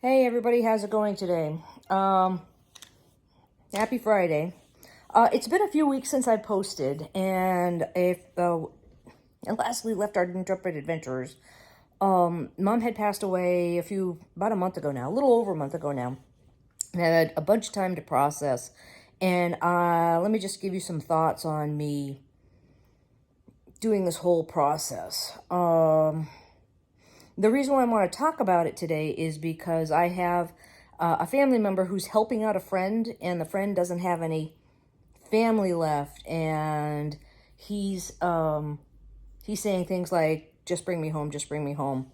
Hey everybody, how's it going today? Happy Friday. It's been a few weeks since I posted, and if and lastly left our Intrepid Adventurers. Mom had passed away about a month ago now, a little over a month ago now, and I had a bunch of time to process. And let me just give you some thoughts on me doing this whole process. The reason why I want to talk about it today is because I have a family member who's helping out a friend, and the friend doesn't have any family left, and he's saying things like, "Just bring me home, just bring me home."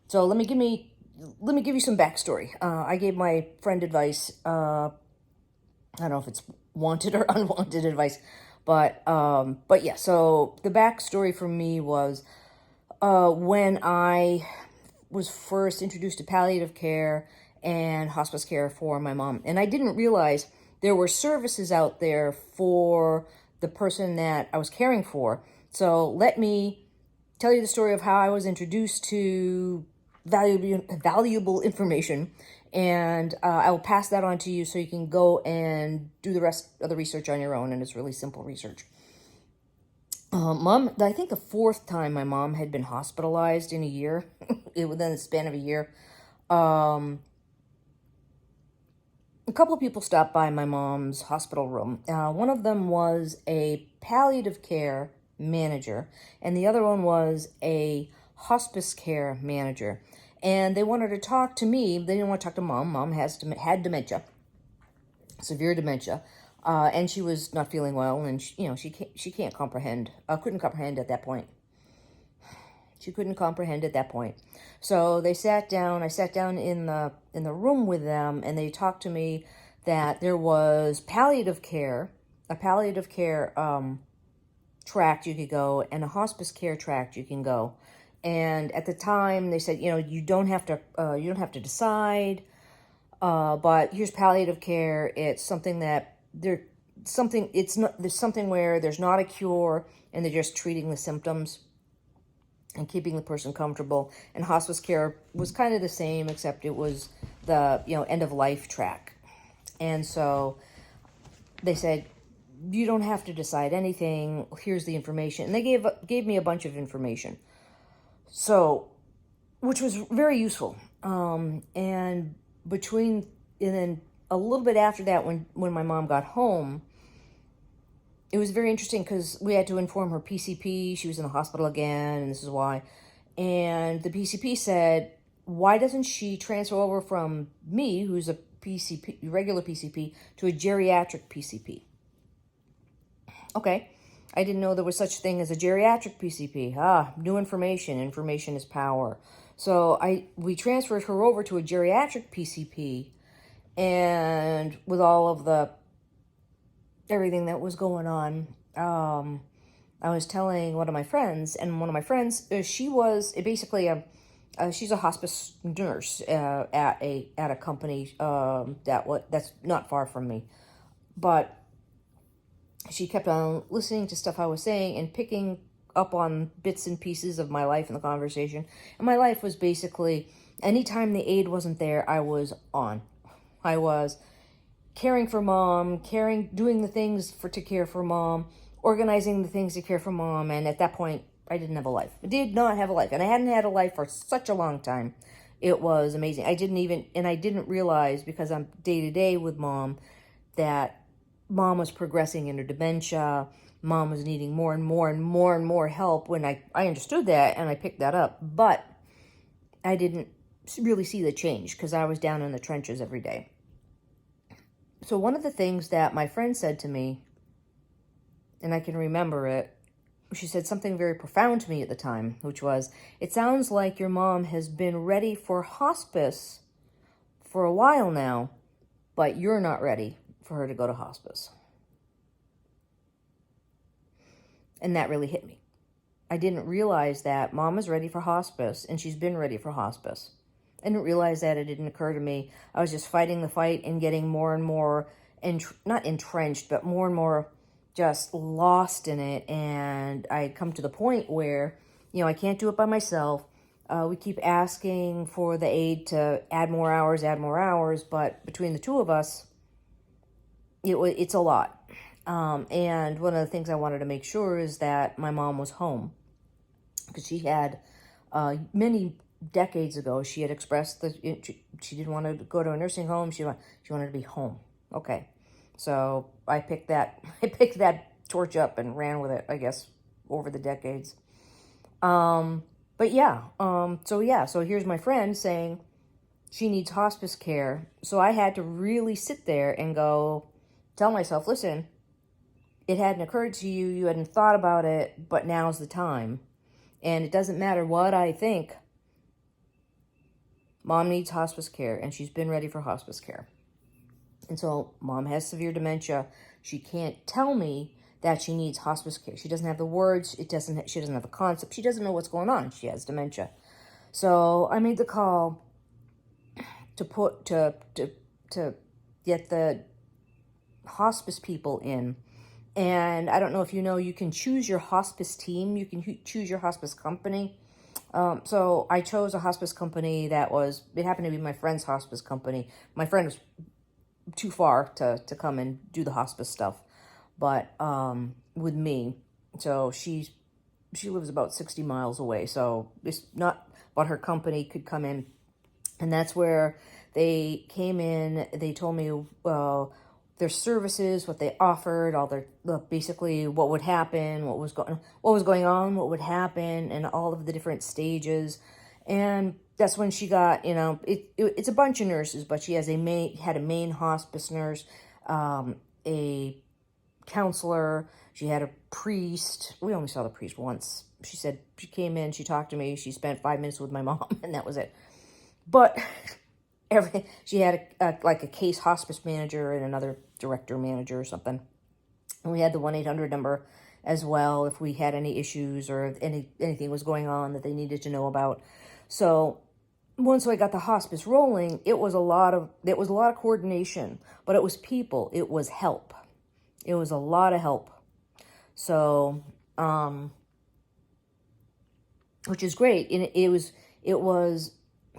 So let me give you some backstory. I gave my friend advice. I don't know if it's wanted or unwanted advice, but yeah. So the backstory for me was when I was first introduced to palliative care and hospice care for my mom. And I didn't realize there were services out there for the person that I was caring for. So let me tell you the story of how I was introduced to valuable information. And I will pass that on to you so you can go and do the rest of the research on your own. And it's really simple research. I think the fourth time my mom had been hospitalized in a year, within the span of a year. A couple of people stopped by my mom's hospital room. One of them was a palliative care manager, and the other one was a hospice care manager. And they wanted to talk to me. They didn't want to talk to Mom. Mom had dementia, severe dementia. And she was not feeling well, and she can't comprehend. Couldn't comprehend at that point. She couldn't comprehend at that point. So they sat down. I sat down in the room with them, and they talked to me that there was palliative care, a palliative care tract you could go, and a hospice care tract you can go. And at the time, they said, you don't have to decide. But here's palliative care. It's something that there's something where there's not a cure, and they're just treating the symptoms and keeping the person comfortable. And hospice care was kind of the same, except it was the end of life track. And so they said, you don't have to decide anything. Here's the information. And they gave me a bunch of information. So, which was very useful. And then a little bit after that, when my mom got home, it was very interesting because we had to inform her PCP. She was in the hospital again, and this is why. And the PCP said, why doesn't she transfer over from me, who's a PCP, regular PCP, to a geriatric PCP? Okay. I didn't know there was such a thing as a geriatric PCP. New information. Information is power. So we transferred her over to a geriatric PCP, and with all of everything that was going on, I was telling one of my friends, and one of my friends, she was basically she's a hospice nurse at a company that's not far from me, but she kept on listening to stuff I was saying and picking up on bits and pieces of my life in the conversation. And my life was basically, anytime the aide wasn't there, I was on. I was caring for Mom, doing the things to care for Mom, organizing the things to care for Mom. And at that point, I didn't have a life. I did not have a life. And I hadn't had a life for such a long time. It was amazing. I didn't realize, because I'm day to day with Mom, that Mom was progressing into dementia. Mom was needing more and more and more and more help. When I understood that, and I picked that up, but I didn't really see the change because I was down in the trenches every day. So one of the things that my friend said to me, and I can remember it, she said something very profound to me at the time, which was, it sounds like your mom has been ready for hospice for a while now, but you're not ready for her to go to hospice. And that really hit me. I didn't realize that Mom is ready for hospice, and she's been ready for hospice. I didn't realize that. It didn't occur to me. I was just fighting the fight and getting more and more, not entrenched, but more and more just lost in it. And I had come to the point where, I can't do it by myself. We keep asking for the aide to add more hours, but between the two of us, it's a lot. And one of the things I wanted to make sure is that my mom was home, because she had many decades ago, she had expressed that she didn't want to go to a nursing home. She wanted to be home. Okay, so I picked that torch up and ran with it, I guess, over the decades. But yeah, so here's my friend saying she needs hospice care. So I had to really sit there and go, tell myself, listen, it hadn't occurred to you, you hadn't thought about it, but now's the time. And it doesn't matter what I think. Mom needs hospice care, and she's been ready for hospice care. And so mom has severe dementia. She can't tell me that she needs hospice care. She doesn't have the words. She doesn't have the concept. She doesn't know what's going on. She has dementia. So I made the call to get the hospice people in. And I don't know if you know, you can choose your hospice team. You can choose your hospice company. So I chose a hospice company it happened to be my friend's hospice company. My friend was too far to come and do the hospice stuff, but with me. So she lives about 60 miles away. So it's not, but her company could come in. And that's where they came in. They told me, their services, what they offered, basically what would happen, what was going on, what would happen, and all of the different stages. And that's when she got, it's a bunch of nurses, but she had a main hospice nurse, a counselor. She had a priest. We only saw the priest once. She said she came in, she talked to me, she spent 5 minutes with my mom, and that was it. But she had a case hospice manager and another director manager or something. And we had the 1-800 number as well if we had any issues or if anything was going on that they needed to know about. So once I got the hospice rolling, it was a lot of coordination, but it was people, it was help. It was a lot of help. So, which is great. And it was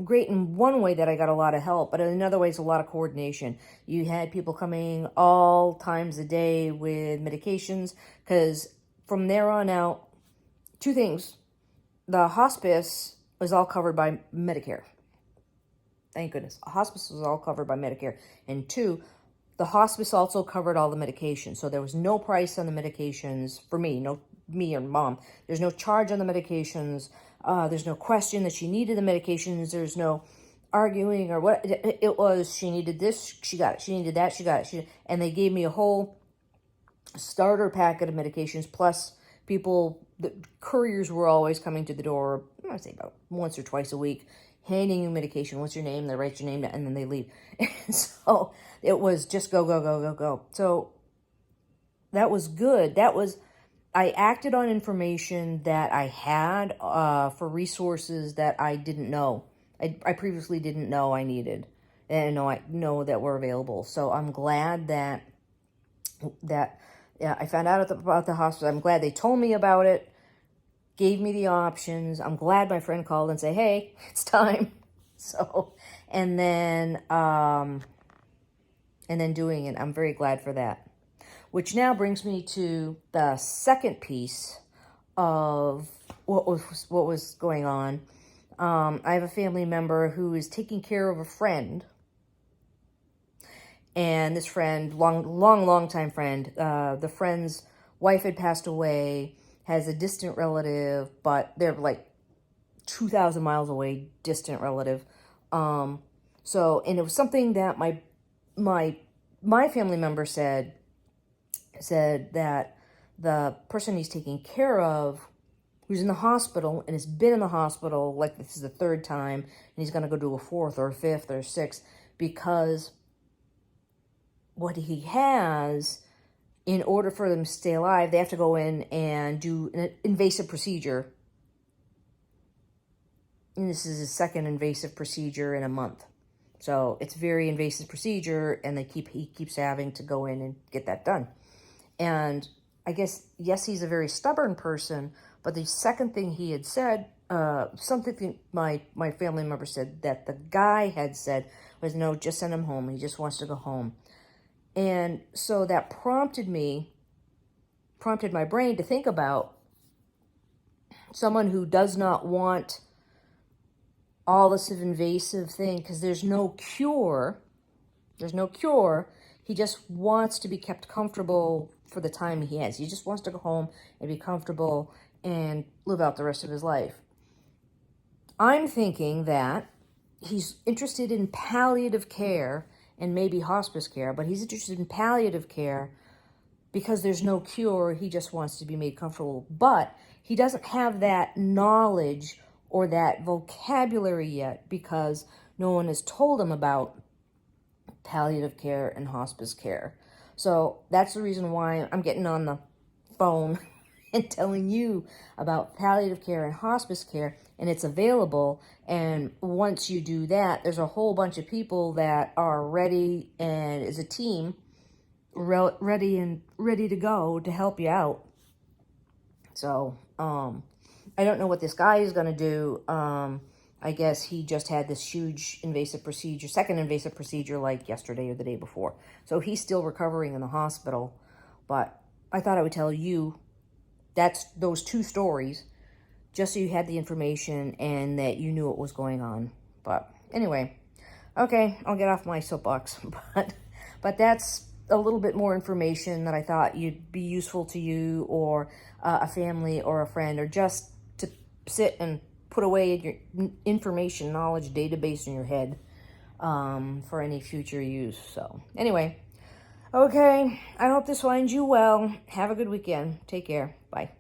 great in one way that I got a lot of help, but in another way, it's a lot of coordination. You had people coming all times a day with medications, because from there on out, two things. The hospice was all covered by Medicare. Thank goodness. Hospice was all covered by Medicare. And two, the hospice also covered all the medications. So there was no price on the medications for me or mom. There's no charge on the medications. There's no question that she needed the medications. There's no arguing or what. It was, she needed this, she got it. She needed that, she got it. And they gave me a whole starter packet of medications, plus the couriers were always coming to the door, I'd say about once or twice a week, handing you medication. What's your name? They write your name down, and then they leave. And so it was just go, go, go, go, go. So that was good. I acted on information that I had for resources that I didn't know. I previously didn't know I needed, and I know that were available. So I'm glad that I found out about the hospital. I'm glad they told me about it, gave me the options. I'm glad my friend called and said, "Hey, it's time." So, and then doing it. I'm very glad for that. Which now brings me to the second piece of what was going on. I have a family member who is taking care of a friend. And this friend, long time friend, the friend's wife had passed away, has a distant relative, but they're like 2,000 miles away, distant relative. And it was something that my family member said that the person he's taking care of, who's in the hospital and has been in the hospital, like this is the third time, and he's going to go to a fourth or a fifth or a sixth, because what he has, in order for them to stay alive, they have to go in and do an invasive procedure. And this is his second invasive procedure in a month. So it's a very invasive procedure, and he keeps having to go in and get that done. And I guess, yes, he's a very stubborn person, but the second thing he had said, something my family member said that the guy had said was, no, just send him home. He just wants to go home. And so that prompted my brain to think about someone who does not want all this invasive thing, because there's no cure. There's no cure. He just wants to be kept comfortable for the time he has. He just wants to go home and be comfortable and live out the rest of his life. I'm thinking that he's interested in palliative care and maybe hospice care, but he's interested in palliative care because there's no cure. He just wants to be made comfortable. But he doesn't have that knowledge or that vocabulary yet because no one has told him about palliative care and hospice care. So that's the reason why I'm getting on the phone and telling you about palliative care and hospice care, and it's available. And once you do that, there's a whole bunch of people that are ready, and as a team, ready to go to help you out. So, I don't know what this guy is going to do. I guess he just had this huge invasive procedure, second invasive procedure, like yesterday or the day before. So he's still recovering in the hospital. But I thought I would tell you those two stories, just so you had the information and that you knew what was going on. But anyway, okay, I'll get off my soapbox. But that's a little bit more information that I thought you'd be useful to you or a family or a friend, or just to sit and put away your information knowledge database in your head for any future use. So anyway, okay, I hope this finds you well. Have a good weekend. Take care. Bye.